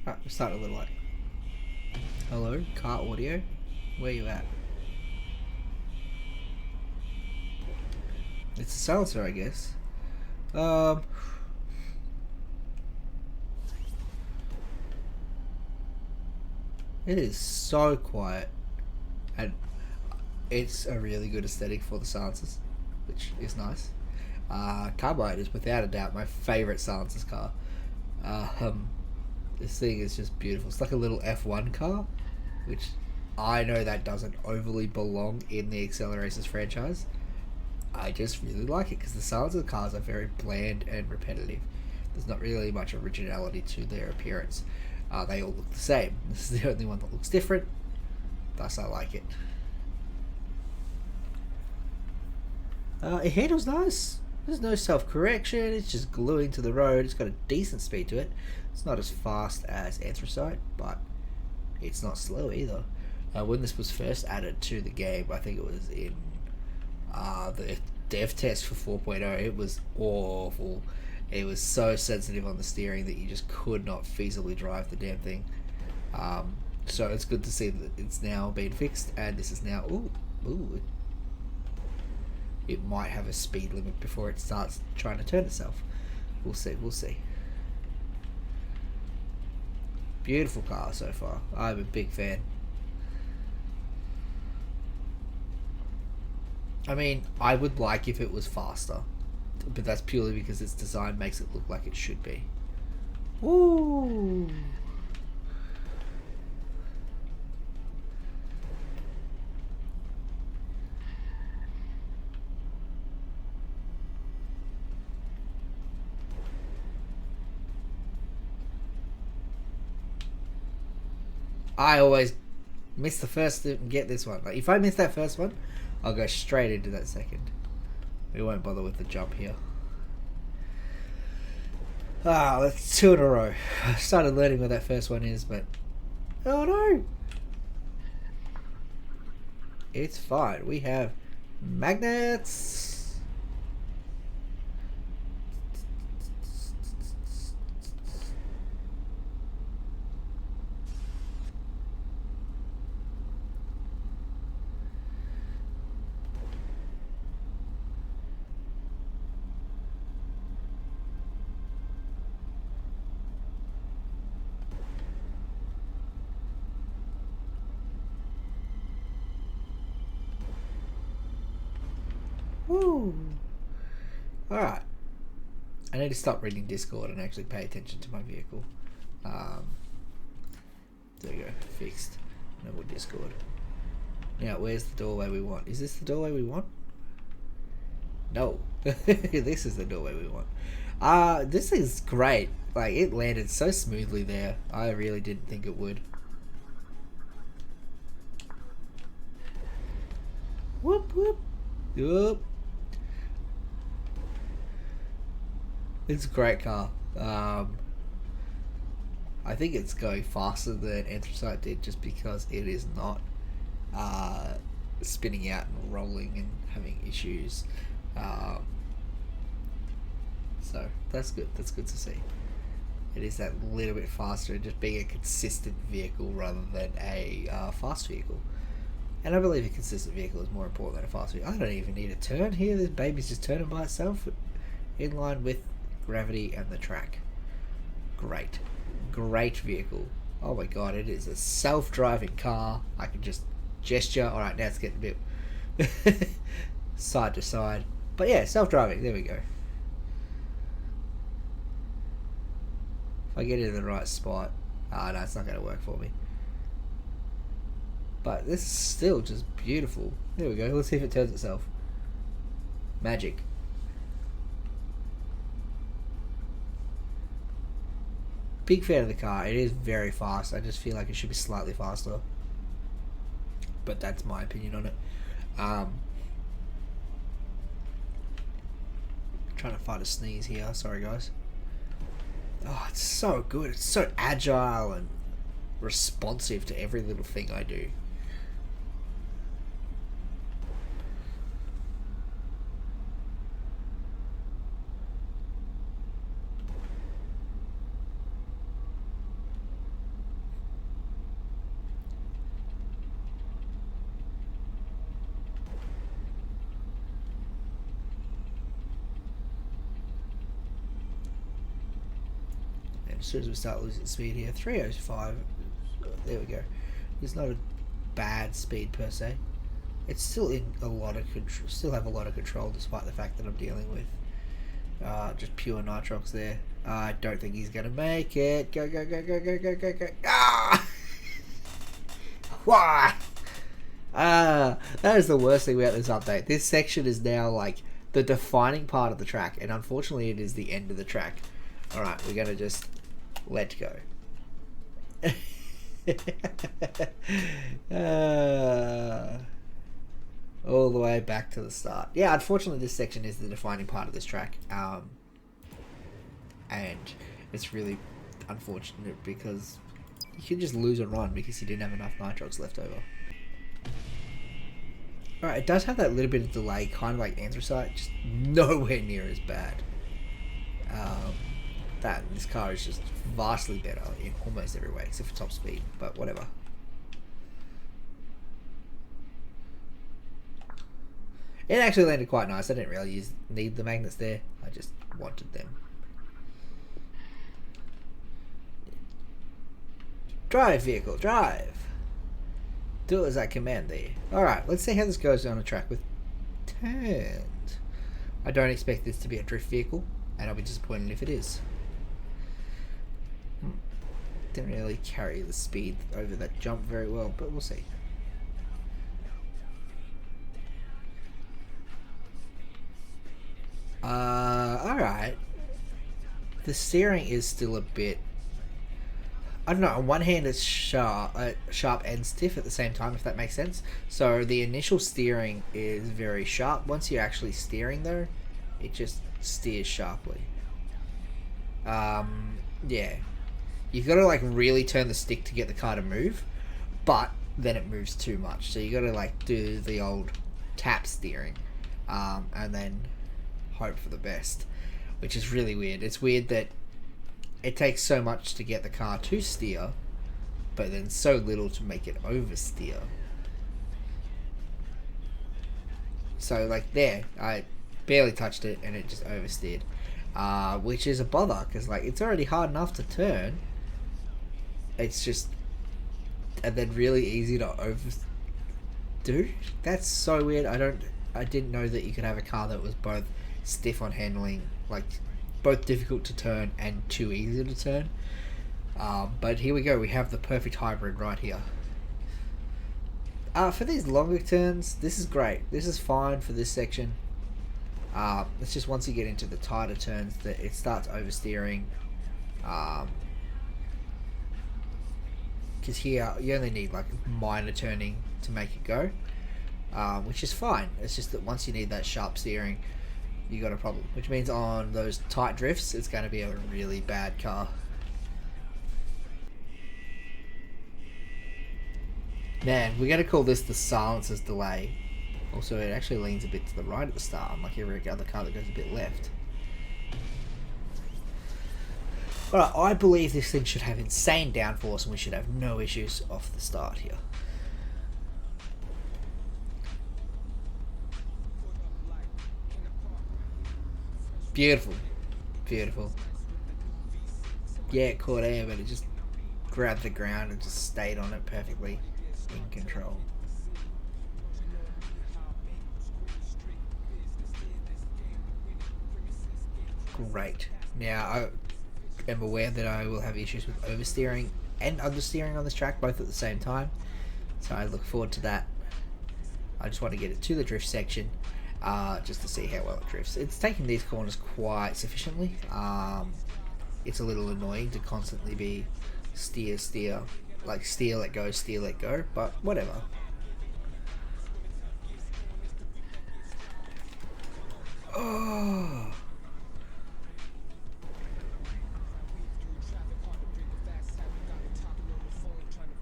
Alright, we're starting a little late. Hello, car audio. Where you at? It's a silencer, I guess. Um, it is so quiet, and it's a really good aesthetic for the silencers, which is nice. Carbide is without a doubt my favorite silencers car. Um, this thing is just beautiful. It's like a little F1 car, which I know that doesn't overly belong in the Accelerations franchise. I just really like it because the silencer cars are very bland and repetitive. There's not really much originality to their appearance. They all look the same. This is the only one that looks different. Thus, I like it. It handles nice. There's no self-correction. It's just gluing to the road. It's got a decent speed to it. It's not as fast as Anthracite, but it's not slow either. When this was first added to the game, I think it was in the dev test for 4.0, it was awful. It was so sensitive on the steering that you just could not feasibly drive the damn thing. So it's good to see that it's now been fixed, and this is now it might have a speed limit before it starts trying to turn itself. We'll see. We'll see. Beautiful car so far. I'm a big fan. I mean, I would like if it was faster, but that's purely because its design makes it look like it should be. Ooh. I always miss the first and get this one. Like, if I miss that first one, I'll go straight into that second. We won't bother with the jump here. That's two in a row. I started learning what that first one is, but oh no, it's fine. We have magnets. Woo. Alright. I need to stop reading Discord and actually pay attention to my vehicle. There we go. Fixed. No more Discord. Now, where's the doorway we want? Is this the doorway we want? No. This is the doorway we want. This is great. Like, it landed so smoothly there. I really didn't think it would. Whoop, whoop. Whoop. It's a great car. I think it's going faster than Anthracite did just because it is not spinning out and rolling and having issues. So that's good. That's good to see. It is that little bit faster and just being a consistent vehicle rather than a fast vehicle. And I believe a consistent vehicle is more important than a fast vehicle. I don't even need a turn here. This baby's just turning by itself in line with gravity and the track. Great. Great vehicle. Oh my god, it is a self-driving car. I can just gesture. Alright, now it's getting a bit side to side. But yeah, self-driving. There we go. If I get it in the right spot. No, it's not going to work for me. But this is still just beautiful. There we go. Let's see if it turns itself. Magic. Big fan of the car. It is very fast. I just feel like it should be slightly faster. But that's my opinion on it. Trying to find a sneeze here. Sorry, guys. Oh, it's so good. It's so agile and responsive to every little thing I do. And as soon as we start losing speed here, 305. There we go. It's not a bad speed per se. It's still in a lot of control. Still have a lot of control, despite the fact that I'm dealing with just pure nitrox there. I don't think he's gonna make it. Go go go go go go go go! Ah! Why? That is the worst thing about this update. This section is now like the defining part of the track, and unfortunately, it is the end of the track. All right, we're gonna just let go. All the way back to the start. Yeah, unfortunately this section is the defining part of this track. And it's really unfortunate because you can just lose a run because you didn't have enough nitrox left over. Alright, it does have that little bit of delay, kind of like anthracite, just nowhere near as bad. This car is just vastly better in almost every way, except for top speed, but whatever. It actually landed quite nice. I didn't really need the magnets there. I just wanted them. Drive, vehicle, drive. Do it as I command thee. Alright, let's see how this goes on a track with turns. I don't expect this to be a drift vehicle, and I'll be disappointed if it is. Didn't really carry the speed over that jump very well, but we'll see. Alright. The steering is still a bit... I don't know, on one hand it's sharp and stiff at the same time, if that makes sense. So the initial steering is very sharp. Once you're actually steering though, it just steers sharply. Yeah. You've got to like really turn the stick to get the car to move, but then it moves too much. So you got to like do the old tap steering, and then hope for the best, which is really weird. It's weird that it takes so much to get the car to steer, but then so little to make it oversteer. So like there, I barely touched it and it just oversteered, which is a bother because like it's already hard enough to turn. It's just, and then really easy to overdo. That's so weird. I didn't know that you could have a car that was both stiff on handling, like both difficult to turn and too easy to turn. But here we go. We have the perfect hybrid right here. For these longer turns, this is great. This is fine for this section. It's just once you get into the tighter turns that it starts oversteering. Because here you only need like minor turning to make it go, which is fine. It's just that once you need that sharp steering, you got a problem, which means on those tight drifts it's going to be a really bad car. Man, we're going to call this the silencer's delay. Also, it actually leans a bit to the right at the start, unlike every other car that goes a bit left. Alright, I believe this thing should have insane downforce and we should have no issues off the start here. Beautiful. Beautiful. Yeah, it caught air, but it just grabbed the ground and just stayed on it perfectly in control. Great. Now, I am aware that I will have issues with oversteering and understeering on this track, both at the same time. So I look forward to that. I just want to get it to the drift section, just to see how well it drifts. It's taking these corners quite sufficiently. It's a little annoying to constantly be steer, like steer, let go, but whatever. Oh.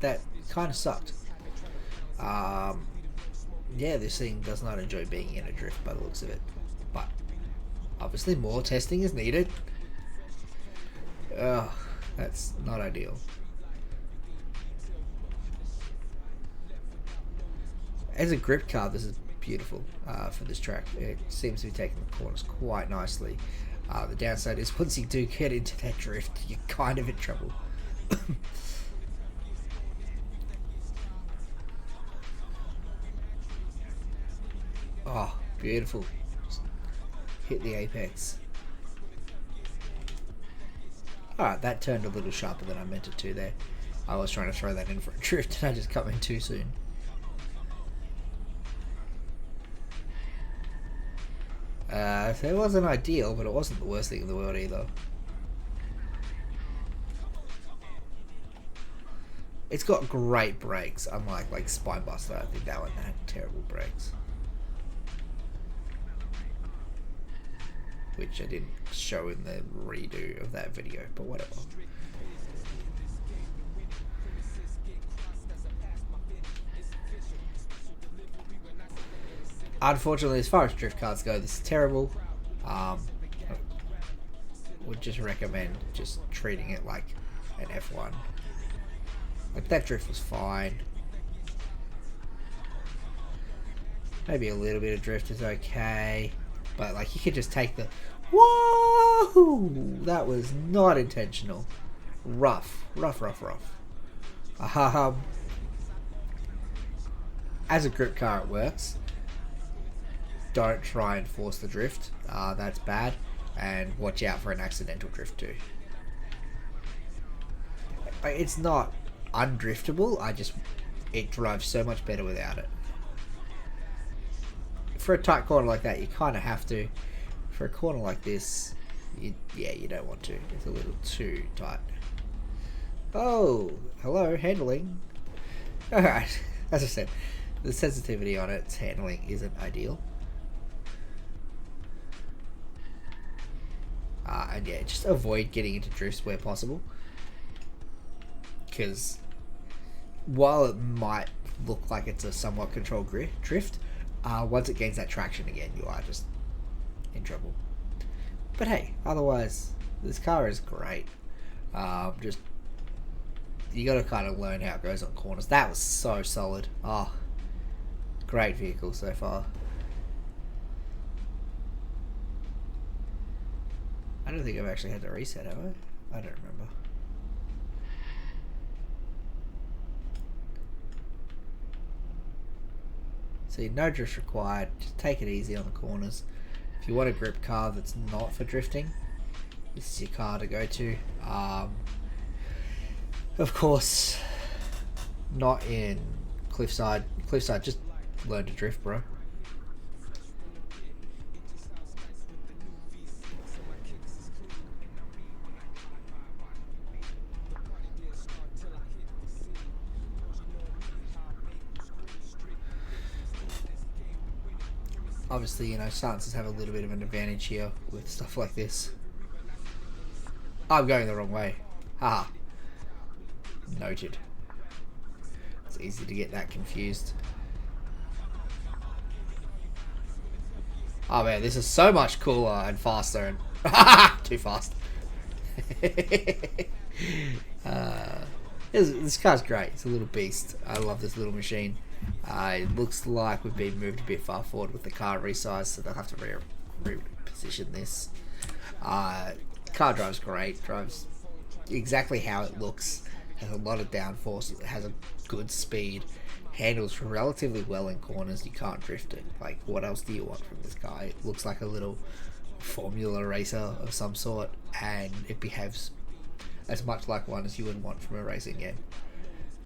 That kind of sucked. Yeah, this thing does not enjoy being in a drift by the looks of it, but obviously more testing is needed. Ugh, that's not ideal. As a grip car, this is beautiful for this track. It seems to be taking the corners quite nicely. The downside is once you do get into that drift, you're kind of in trouble. Oh, beautiful. Just hit the apex. Alright, that turned a little sharper than I meant it to there. I was trying to throw that in for a drift and I just come in too soon. So it wasn't ideal, but it wasn't the worst thing in the world either. It's got great brakes, unlike like Spinebuster. I think that one had terrible brakes. Which I didn't show in the redo of that video, but whatever. Unfortunately, as far as drift cars go, this is terrible. Would just recommend just treating it like an F1. Like, that drift was fine. Maybe a little bit of drift is okay. But, like, you could just take the... Whoa! That was not intentional. Rough. Rough. As a grip car, it works. Don't try and force the drift. That's bad. And watch out for an accidental drift too. It's not undriftable. It drives so much better without it. For a tight corner like that, you kind of have to. For a corner like this, you don't want to. It's a little too tight. Oh, hello, handling. Alright, as I said, the sensitivity on its handling isn't ideal. And yeah, just avoid getting into drifts where possible. Because while it might look like it's a somewhat controlled drift, once it gains that traction again, you are just in trouble. But hey, otherwise, this car is great. Just, you gotta kind of learn how it goes on corners. That was so solid. Oh, great vehicle so far. I don't think I've actually had to reset, have I? I don't remember. See, no drift required. Just take it easy on the corners. If you want a grip car that's not for drifting, this is your car to go to. Of course, not in Cliffside. Cliffside, just learn to drift, bro. Obviously, you know, silencers have a little bit of an advantage here with stuff like this. I'm going the wrong way. Haha. Noted. It's easy to get that confused. Oh man, this is so much cooler and faster and... Too fast. This car's great. It's a little beast. I love this little machine. It looks like we've been moved a bit far forward with the car resized, so they'll have to reposition this. Car drives great, drives exactly how it looks, has a lot of downforce, it has a good speed, handles relatively well in corners, you can't drift it. Like, what else do you want from this guy? It looks like a little formula racer of some sort, and it behaves as much like one as you would want from a racing game.